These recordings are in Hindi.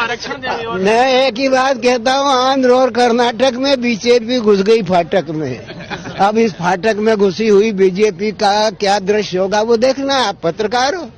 आरक्षण देंगे। और मैं एक ही बात कहता हूँ, आंध्र और कर्नाटक में बीजेपी घुस गई फाटक में। अब इस फाटक में घुसी हुई बीजेपी का क्या दृश्य होगा वो देखना, आप पत्रकार हो।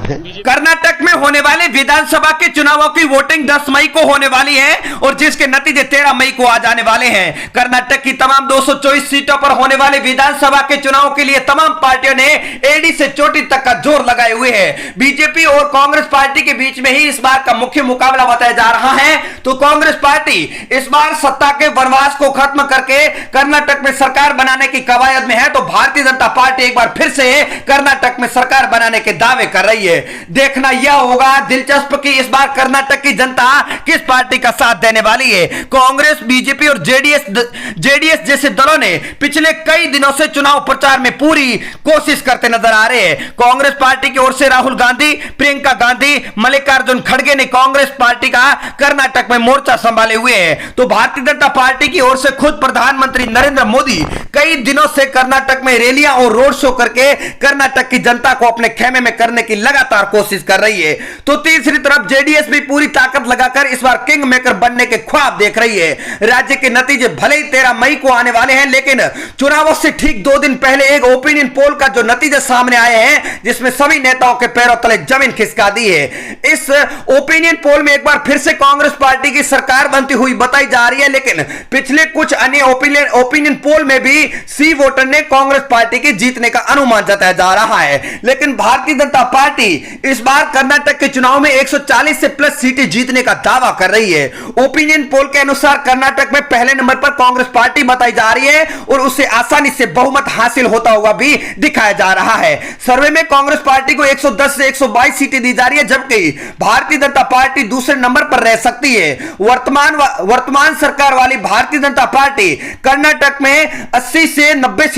कर्नाटक में होने वाले विधानसभा के चुनावों की वोटिंग 10 मई को होने वाली है और जिसके नतीजे 13 मई को आ जाने वाले हैं। कर्नाटक की तमाम 224 सीटों पर होने वाले विधानसभा के चुनाव के लिए तमाम पार्टियों ने एडी से चोटी तक का जोर लगाए हुए हैं। बीजेपी और कांग्रेस पार्टी के बीच में ही इस बार का मुख्य मुकाबला बताया जा रहा है। तो कांग्रेस पार्टी इस बार सत्ता के वनवास को खत्म करके कर्नाटक में सरकार बनाने की कवायद में है, तो भारतीय जनता पार्टी एक बार फिर से कर्नाटक में सरकार बनाने के दावे कर रही है। देखना यह होगा दिलचस्प कि इस बार कर्नाटक की जनता किस पार्टी का साथ देने वाली है। कांग्रेस, बीजेपी और जेडीएस जैसे दलों ने पिछले कई दिनों से चुनाव प्रचार में पूरी कोशिश करते नजर आ रहे हैं। कांग्रेस पार्टी की ओर से राहुल गांधी, प्रियंका गांधी, मल्लिकार्जुन खड़गे ने कांग्रेस पार्टी का कर्नाटक में मोर्चा संभाले हुए हैं। तो भारतीय जनता पार्टी की ओर से खुद प्रधानमंत्री नरेंद्र मोदी कई दिनों से कर्नाटक में रैलियां और रोड शो करके कर्नाटक की जनता को अपने खेमे में करने की लगातार कोशिश कर रही है। तो तीसरी तरफ जेडीएस भी पूरी ताकत लगाकर इस बार किंग मेकर बनने के ख्वाब देख रही है। राज्य के नतीजे भले ही 13 मई को आने वाले हैं, लेकिन चुनावों से ठीक 2 दिन पहले एक ओपिनियन पोल का जो नतीजे सामने आए हैं, जिसमें सभी नेताओं के पैरों तले जमीन खिसका दी है। इस ओपिनियन पोल में एक बार फिर से कांग्रेस पार्टी की सरकार बनती हुई बताई जा रही है, लेकिन पिछले कुछ अन्य ओपिनियन पोल में भी सी वोटर ने कांग्रेस पार्टी के जीतने का अनुमान जताया जा रहा है। लेकिन भारतीय जनता पार्टी इस बार कर्नाटक के चुनाव में 140 से प्लस सीटें जीतने का दावा कर रही है। ओपिनियन पोल के अनुसार कर्नाटक में पहले नंबर पर कांग्रेस पार्टी बताई जा रही है और उससे आसानी से बहुमत हासिल होता हुआ भी दिखाया जा रहा है। सर्वे में कांग्रेस पार्टी को 110 से 122 सीटें दी जा रही है, जबकि भारतीय जनता पार्टी दूसरे नंबर पर रह सकती है। वर्तमान सरकार वाली भारतीय जनता पार्टी कर्नाटक में 80 से 90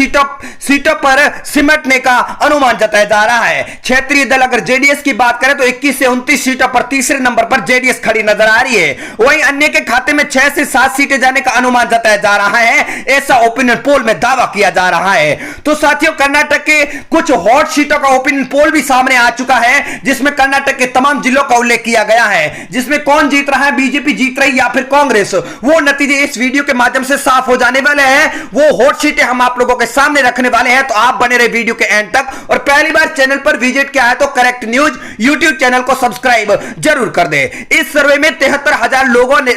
सीटों पर सिमटने का अनुमान जताया जा रहा है। क्षेत्रीय दल अगर जेडीएस की बात करें तो 21 से 29 सीटों पर तीसरे नंबर पर जेडीएस खड़ी नजर आ रही है। वहीं अन्य के खाते में 6 से 7 सीटें जाने का अनुमान जताया जा रहा है, ऐसा ओपिनियन पोल में दावा किया जा रहा है। तो साथियों, कर्नाटक के कुछ हॉट सीटों का ओपिनियन पोल भी सामने आ चुका है, जिसमें कर्नाटक के तमाम जिलों का उल्लेख किया गया है। जिसमें कौन जीत रहा है, बीजेपी जीत रही या फिर कांग्रेस, वो नतीजे इस वीडियो के माध्यम से साफ हो जाने वाले हैं। वो हॉट सीटें हम आप लोगों के सामने रखने वाले हैं, तो आप बने रहे वीडियो के एंड तक। और पहली बार चैनल पर विजिट किया है तो करेक्ट न्यूज यूट्यूब चैनल को सब्सक्राइब जरूर कर दे। इस सर्वे में 73,000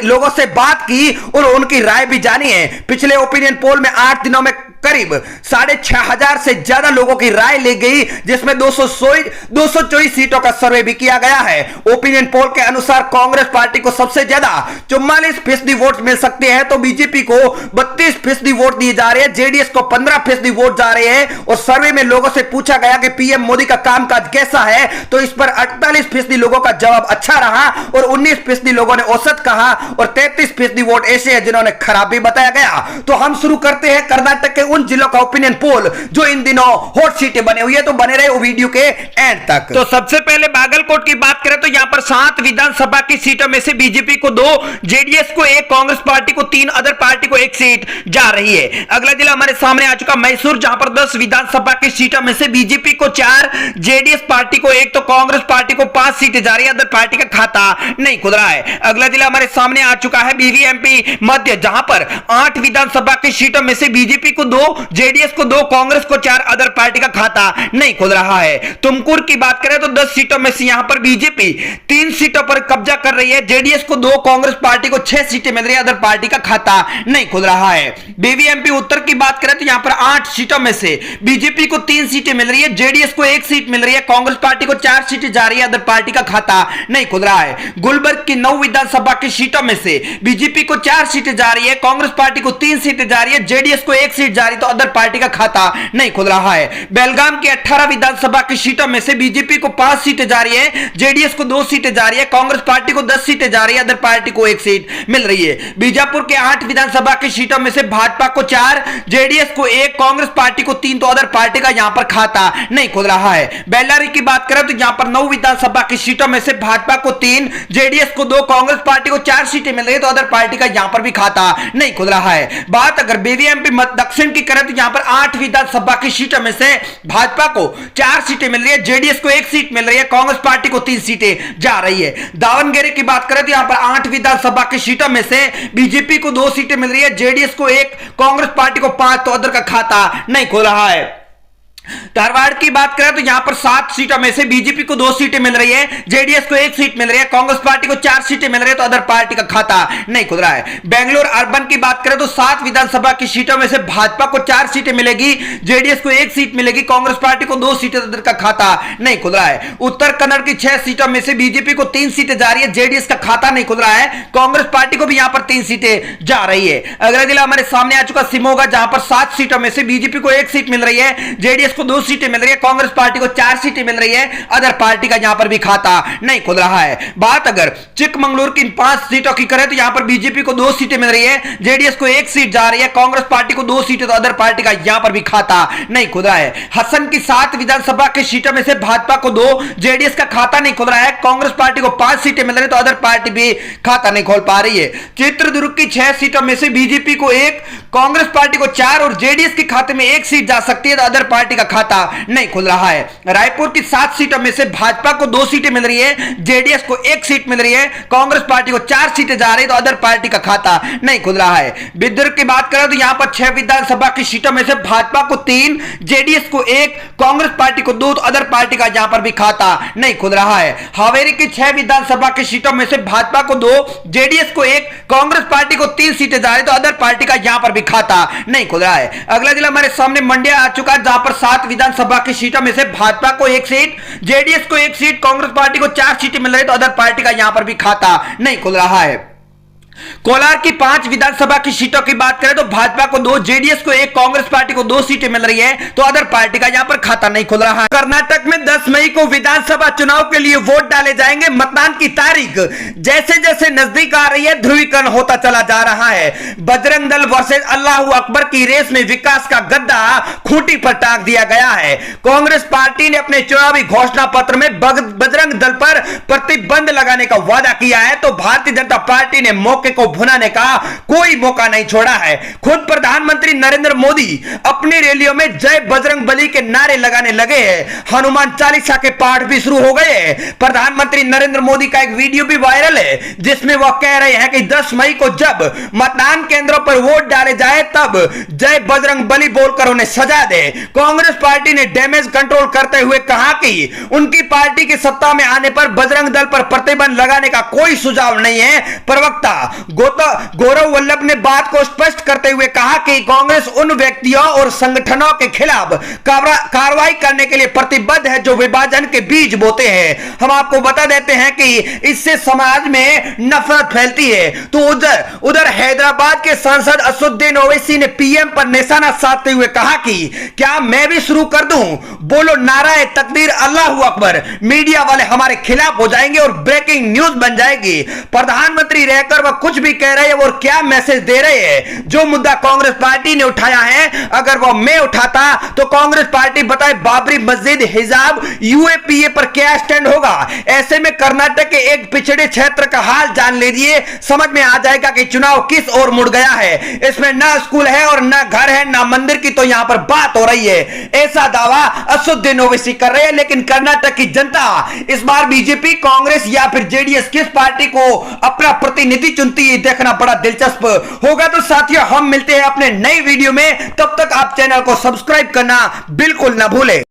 लोगों से बात की और उनकी राय भी जानी है। पिछले ओपिनियन पोल में 8 दिनों में करीब 6,500 से ज्यादा लोगों की राय ली गई, जिसमें 224 सीटों का सर्वे भी किया गया है। ओपिनियन पोल के अनुसार कांग्रेस पार्टी को सबसे ज्यादा 44% वोट मिल सकते हैं, तो बीजेपी को 32% वोट दिए जा रहे हैं, जेडीएस को 15% वोट जा रहे हैं। और सर्वे में लोगों से पूछा गया कि पीएम मोदी का कामकाज कैसा है, तो इस पर 48% लोगों का जवाब अच्छा रहा और 19% लोगों ने औसत कहा और 33% वोट ऐसे हैं जिन्होंने खराब भी बताया गया। तो हम शुरू करते हैं कर्नाटक के उन जिलों का ओपिनियन पोल जो इन दिनों हॉट सीटें बने हुई है, तो बने रहे वीडियो के एंड तक। तो सबसे पहले बागलकोट की बात करें तो यहां पर 7 विधानसभा की सीटों में से बीजेपी को 2, जेडीएस को 1, कांग्रेस पार्टी को 3, अदर पार्टी को 1 सीट जा रही है। अगला जिला हमारे सामने आ चुका मैसूर, जहां पर 10 विधानसभा की सीटों में से बीजेपी को 4, जेडीएस पार्टी को 1, तो कांग्रेस पार्टी को 5 सीटें जा रही है, अदर पार्टी का खाता नहीं खुल रहा है। अगला जिला हमारे सामने आ चुका है बीवीएमपी मध्य, जहां पर 8 विधानसभा की सीटों में से बीजेपी को 2, जेडीएस को 2, कांग्रेस को 4, अदर पार्टी का खाता नहीं खुल रहा है। तुमकुर की बात करें तो 10 सीटों में से यहां पर बीजेपी 3 सीटों पर कब्जा कर रही है, जेडीएस को 2, कांग्रेस पार्टी को 6 सीटें मिल रही है, अदर पार्टी का खाता नहीं खुल रहा है। बीवीएमपी उत्तर की बात करें तो यहां पर 8 सीटों में से बीजेपी को 3 सीटें मिल रही है, जेडीएस को 1 सीट मिल रही है, कांग्रेस पार्टी को 4 सीटें जा रही है, अदर पार्टी का खाता नहीं खुल रहा है। गुलबर्ग की 9 विधानसभा की सीटों में से बीजेपी को 4 सीटें जा रही है, कांग्रेस पार्टी को 3 सीटें जा रही है, जेडीएस को 1 सीट जा रही है, तो अदर पार्टी का खाता नहीं खुल रहा है। बेलगाम की 18 विधानसभा की सीटों में से बीजेपी को 5 सीटें जा रही है, जेडीएस को 2 सीटें जा रही है, कांग्रेस पार्टी को 10 सीटें जा रही है, अदर पार्टी को 1 सीट मिल रही है। बीजापुर के 8 विधानसभा की सीटों में से भाजपा को 4, जेडीएस को 1, कांग्रेस पार्टी को 3, तो अदर पार्टी का यहां पर खाता नहीं खुल रहा है। बेल्लारी की बात करें तो यहां पर 9 विधानसभा की सीटों में से भाजपा को 3, जेडीएस को 2, कांग्रेस पार्टी को 4 सीटें मिल रही है, तो अदर पार्टी का यहां पर भी खाता नहीं खुल रहा है। बात अगर बीवीएमपी दक्षिण की करें तो यहां पर 8 विधानसभा की सीटों में से भाजपा को 4 सीटें मिल रही है, जेडीएस को 1 सीट मिल रही है, कांग्रेस पार्टी को 3 सीटें जा रही है। दावनगेरे की बात करें तो यहां पर 8 विधानसभा की सीटों में से बीजेपी को 2 सीटें मिल रही है, जेडीएस को 1, कांग्रेस पार्टी को 5, तो अदर का खाता नहीं खुल रहा है। धारवाड़ की बात करें तो यहां पर 7 सीटों में से बीजेपी को 2 सीटें मिल रही है, जेडीएस को 1 सीट मिल रही है, कांग्रेस पार्टी को 4 सीटें मिल रही है, तो अदर पार्टी का खाता नहीं खुल रहा है। बेंगलुरु अर्बन की बात करें तो 7 विधानसभा की सीटों में से भाजपा को 4 सीटें मिलेगी, जेडीएस को 1 सीट मिलेगी, कांग्रेस पार्टी को 2 सीटें, तो अदर का खाता नहीं खुल रहा है। उत्तर कन्नड़ की 6 सीटों में से बीजेपी को 3 सीटें जा रही है, जेडीएस का खाता नहीं खुल रहा है, कांग्रेस पार्टी को भी यहां पर 3 सीटें जा रही है। अगला जिला हमारे सामने आ चुका शिमोगा, जहां पर 7 सीटों में से बीजेपी को 1 सीट मिल रही है, जेडीएस को 2 सीटें मिल रही है, कांग्रेस पार्टी को 4 सीटें मिल रही है, अदर पार्टी का यहां पर भी खाता नहीं खुल रहा है। बात अगर चिकमंगलुरु की 5 सीटों की करें तो यहां पर बीजेपी को 2 सीटें मिल रही है, जेडीएस को 1 सीट जा रही है, कांग्रेस पार्टी को 2 सीटें, तो अदर पार्टी का यहां पर भी खाता नहीं खुल रहा है। हसन की 7 विधानसभा की सीटों में से भाजपा को 2, जेडीएस का खाता नहीं खुल रहा है, कांग्रेस पार्टी को 5 सीटें मिल रही है, तो अदर पार्टी भी खाता नहीं खोल पा रही है। चित्रदुर्ग की 6 सीटों में से बीजेपी को 1, कांग्रेस पार्टी को 4 और जेडीएस के खाते में 1 सीट जा सकती है, तो अदर पार्टी का खाता नहीं खुल रहा है। रायपुर की 7 सीटों में से भाजपा को 2 सीटें मिल रही है, जेडीएस को 1 सीट मिल रही है, कांग्रेस पार्टी को 4 सीटें जा रही है, तो अदर पार्टी का खाता नहीं खुल रहा है। बिदर की बात करें तो यहां पर 6 विधानसभा की सीटों में से भाजपा को 3, जेडीएस को 1, कांग्रेस पार्टी को 2, तो अदर पार्टी का यहां पर भी खाता नहीं खुल रहा है। हावेरी की 6 विधानसभा की सीटों में से भाजपा को 2, जेडीएस को 1, कांग्रेस पार्टी को 3 सीटें जा रही है, तो अदर पार्टी का यहां पर भी खाता नहीं खुल रहा है। अगला जिला हमारे सामने मंड्या आ चुका है, जहां पर 7 विधानसभा की सीटों में से भाजपा को 1 सीट, जेडीएस को 1 सीट, कांग्रेस पार्टी को 4 सीटें मिल रही है, तो अदर पार्टी का यहां पर भी खाता नहीं खुल रहा है। कोलार की 5 विधानसभा की सीटों की बात करें तो भाजपा को 2, जेडीएस को 1, कांग्रेस पार्टी को 2 सीटें मिल रही है, तो अदर पार्टी का यहां पर खाता नहीं खुल रहा है। कर्नाटक में 10 मई को विधानसभा चुनाव के लिए वोट डाले जाएंगे। मतदान की तारीख जैसे जैसे नजदीक आ रही है, ध्रुवीकरण होता चला जा रहा है। बजरंग दल वर्सेस अल्लाहू अकबर की रेस में विकास का गद्दा खूंटी पर टांग दिया गया है। कांग्रेस पार्टी ने अपने चुनावी घोषणा पत्र में बजरंग दल पर प्रतिबंध लगाने का वादा किया है, तो भारतीय जनता पार्टी ने मौके को भुनाने का कोई मौका नहीं छोड़ा है। खुद प्रधानमंत्री नरेंद्र मोदी अपनी रैलियों में जय बजरंग बली के नारे लगाने लगे हैं। हनुमान चालीसा के पाठ भी शुरू हो गए हैं। प्रधानमंत्री नरेंद्र मोदी का एक वीडियो भी वायरल है, जिसमें वह कह रहे हैं कि 10 मई को जब मतदान केंद्रों पर वोट डाले जाए तब जय बजरंग बली बोलकर उन्हें सजा दे। कांग्रेस पार्टी ने डैमेज कंट्रोल करते हुए कहा कि उनकी पार्टी की सत्ता में आने पर बजरंग दल पर प्रतिबंध लगाने का कोई सुझाव नहीं है। प्रवक्ता गौरव वल्लभ ने बात को स्पष्ट करते हुए कहा कि कांग्रेस उन व्यक्तियों और संगठनों के खिलाफ कार्रवाई करने के लिए प्रतिबद्ध है जो विभाजन के बीज बोते हैं। हम आपको बता देते हैं कि इससे समाज में नफरत फैलती है। तो उधर हैदराबाद के सांसद असुद्दीन ओवैसी ने पीएम पर निशाना साधते हुए कहा कि क्या मैं भी शुरू कर दूं, बोलो नाराए तकबीर अल्लाहू अकबर, मीडिया वाले हमारे खिलाफ हो जाएंगे और ब्रेकिंग न्यूज बन जाएगी। प्रधानमंत्री रहकर वह कुछ भी कह रहे हैं और क्या मैसेज दे रहे हैं। जो मुद्दा कांग्रेस पार्टी ने उठाया है, अगर वह मैं उठाता तो कांग्रेस पार्टी बताए बाबरी मस्जिद, हिजाब, यूएपीए पर क्या स्टैंड होगा। ऐसे में कर्नाटक के एक पिछड़े क्षेत्र का हाल जान लीजिए, समझ में आ जाएगा कि चुनाव किस ओर मुड़ गया है। इसमें ना स्कूल है और ना घर है ना मंदिर की तो यहां पर बात हो रही है। ऐसा दावा असुद्दीन ओवैसी कर रहे हैं, लेकिन कर्नाटक की जनता इस बार बीजेपी, कांग्रेस या फिर जेडीएस किस पार्टी को अपना प्रतिनिधि चुनती है देखना बड़ा दिलचस्प होगा। तो साथियों, हम मिलते हैं अपने नई वीडियो में, तब तक आप चैनल को सब्सक्राइब करना बिल्कुल ना भूलें।